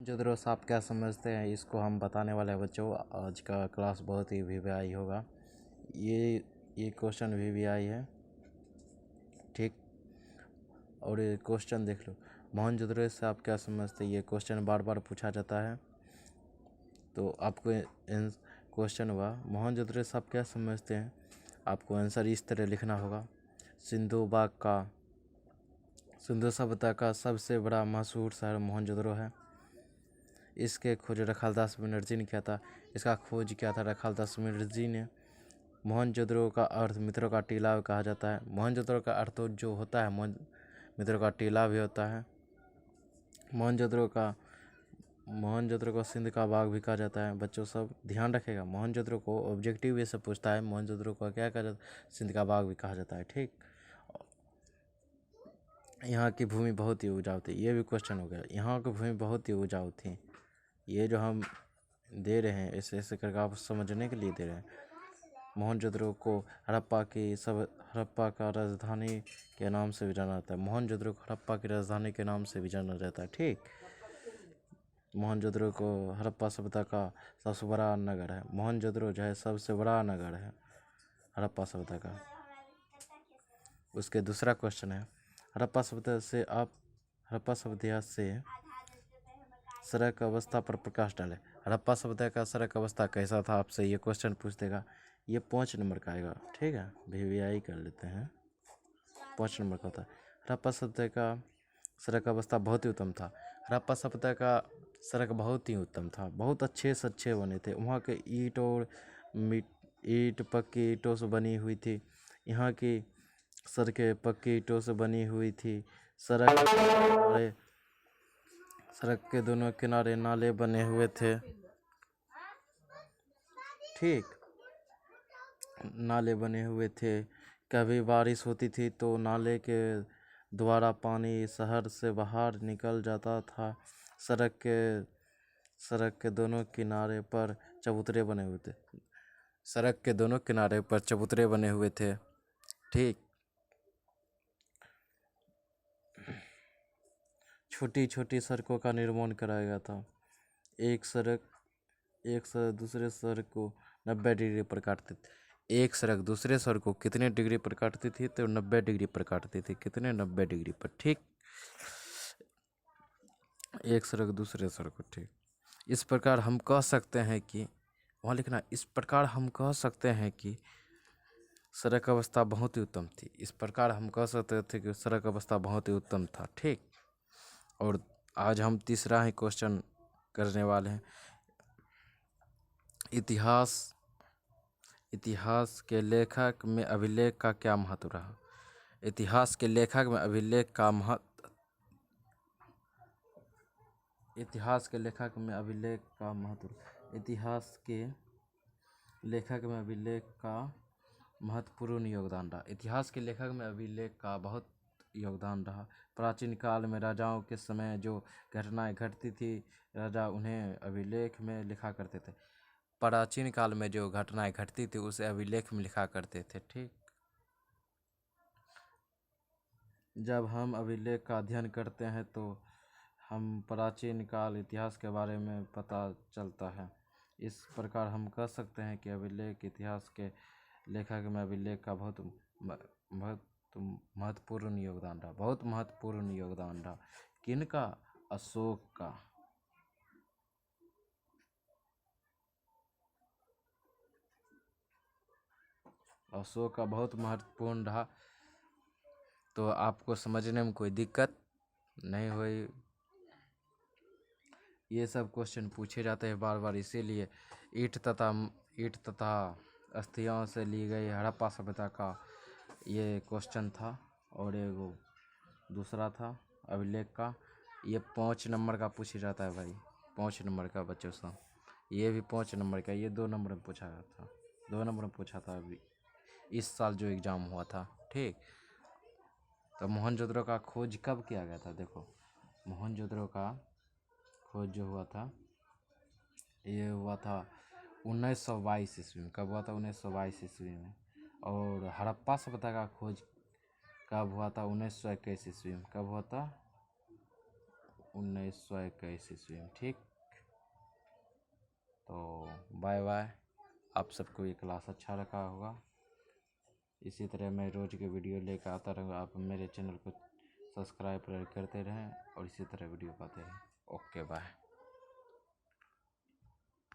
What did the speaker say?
जोधरों आप क्या समझते हैं, इसको हम बताने वाले हैं बच्चों। आज का क्लास बहुत ही वीवीआई होगा। ये क्वेश्चन वीवीआई है, ठीक। और ये क्वेश्चन देख लो, मोहनजोदड़ो से आप क्या समझते हैं। ये क्वेश्चन बार बार पूछा जाता है, तो आपको क्वेश्चन हुआ मोहनजोदड़ो से आप क्या समझते हैं। आपको आंसर इस तरह लिखना होगा। सिंधु सभ्यता का सबसे बड़ा मशहूर शहर मोहनजोदड़ो है। इसके खोज रखालदास बनर्जी ने किया था। इसका खोज किया था रखालदास बनर्जी ने। मोहनजोदड़ो का अर्थ मित्रों का टीला कहा जाता है। मोहनजोदड़ो का अर्थ जो होता है मित्रों का टीला भी होता है। मोहनजोदड़ो को सिंध का बाग भी कहा जाता है। बच्चों सब ध्यान रखेगा, मोहनजोदड़ो को ऑब्जेक्टिव ये सब पूछता है। मोहनजोदड़ो को क्या कहा जाता है, सिंध का बाग भी कहा जाता है, ठीक। यहाँ की भूमि बहुत ही उपजाऊ थी, ये भी क्वेश्चन हो गया। यहाँ की भूमि बहुत ही उपजाऊ थी। ये जो हम दे रहे हैं ऐसे ऐसे करके आप समझने के लिए दे रहे हैं। मोहनजोदड़ो को हड़प्पा का राजधानी के नाम से भी जाना जाता है। मोहनजोदड़ो को हड़प्पा की राजधानी के नाम से भी जाना जाता है, ठीक। मोहनजोदड़ो को हड़प्पा सभ्यता का सबसे बड़ा नगर है। मोहनजोदड़ो जो है सबसे बड़ा नगर है हड़प्पा सभ्यता का। उसके दूसरा क्वेश्चन है, हड़प्पा सभ्यता से सड़क अवस्था पर प्रकाश डाले। हड़प्पा सभ्यता का सड़क अवस्था कैसा था, आपसे ये क्वेश्चन पूछ देगा। ये 5 नंबर का आएगा, ठीक है। वीवीआई कर लेते हैं, 5 नंबर का होता है। हड़प्पा सभ्यता का सड़क अवस्था बहुत ही उत्तम था। हड़प्पा सभ्यता का सड़क बहुत ही उत्तम था, बहुत अच्छे से अच्छे बने थे। वहाँ के ईट पक्की ईंटों से बनी हुई थी। यहाँ की सड़कें पक्की ईंटों से बनी हुई थी। सड़क के दोनों किनारे नाले बने हुए थे, ठीक। नाले बने हुए थे। कभी बारिश होती थी तो नाले के द्वारा पानी शहर से बाहर निकल जाता था। सड़क के दोनों किनारे पर चबूतरे बने हुए थे। सड़क के दोनों किनारे पर चबूतरे बने हुए थे, ठीक। छोटी छोटी सड़कों का निर्माण कराया गया था। एक सड़क दूसरे सड़क को 90 डिग्री पर काटती थी। एक सड़क दूसरे सड़क को कितने डिग्री पर काटती थी, तो 90 डिग्री पर काटती थी। कितने, 90 डिग्री पर, ठीक। एक सड़क दूसरे सड़क को, ठीक। इस प्रकार हम कह सकते हैं कि वहाँ लिखना, इस प्रकार हम कह सकते हैं कि सड़क अवस्था बहुत ही उत्तम थी। इस प्रकार हम कह सकते थे कि सड़क अवस्था बहुत ही उत्तम था, ठीक। और आज हम तीसरा ही क्वेश्चन करने वाले हैं। इतिहास के लेखक में अभिलेख का क्या महत्व रहा। इतिहास के लेखक में अभिलेख का महत्व इतिहास के लेखक में अभिलेख का महत्वपूर्ण योगदान रहा। इतिहास के लेखक में अभिलेख का बहुत योगदान रहा। प्राचीन काल में राजाओं के समय जो घटनाएं घटती थी, राजा उन्हें अभिलेख में लिखा करते थे। प्राचीन काल में जो घटनाएं घटती थी उसे अभिलेख में लिखा करते थे, ठीक। जब हम अभिलेख का अध्ययन करते हैं तो हम प्राचीन काल इतिहास के बारे में पता चलता है। इस प्रकार हम कह सकते हैं कि अभिलेख इतिहास के लेखक में अभिलेख का बहुत महत्वपूर्ण योगदान रहा। बहुत महत्वपूर्ण योगदान रहा। किनका, अशोक का। अशोक का बहुत महत्वपूर्ण रहा। तो आपको समझने में कोई दिक्कत नहीं हुई। ये सब क्वेश्चन पूछे जाते हैं बार बार, इसीलिए ईंट तथा अस्थियों से ली गई हड़प्पा सभ्यता का ये क्वेश्चन था। और एगो दूसरा था अभिलेख का। ये 5 नंबर का पूछा जाता है भाई, 5 नंबर का बच्चों से। ये भी 5 नंबर का, ये 2 नंबर में पूछा गया था, 2 नंबर में पूछा था अभी इस साल जो एग्ज़ाम हुआ था, ठीक। तो मोहनजोदड़ो का खोज कब किया गया था। देखो, मोहनजोदड़ो का खोज जो हुआ था, ये हुआ था 1922 ईस्वी में। कब हुआ था, 1922 ईस्वी में। और हड़प्पा सभ्यता का खोज कब हुआ था, 1921 ईस्वी में। कब हुआ था, 1921 ईस्वी में। ठीक, तो बाय बाय। आप सबको ये क्लास अच्छा लगा होगा। इसी तरह मैं रोज़ के वीडियो लेकर आता रहूँगा। आप मेरे चैनल को सब्सक्राइब करते रहें और इसी तरह वीडियो पाते रहें। Okay bye.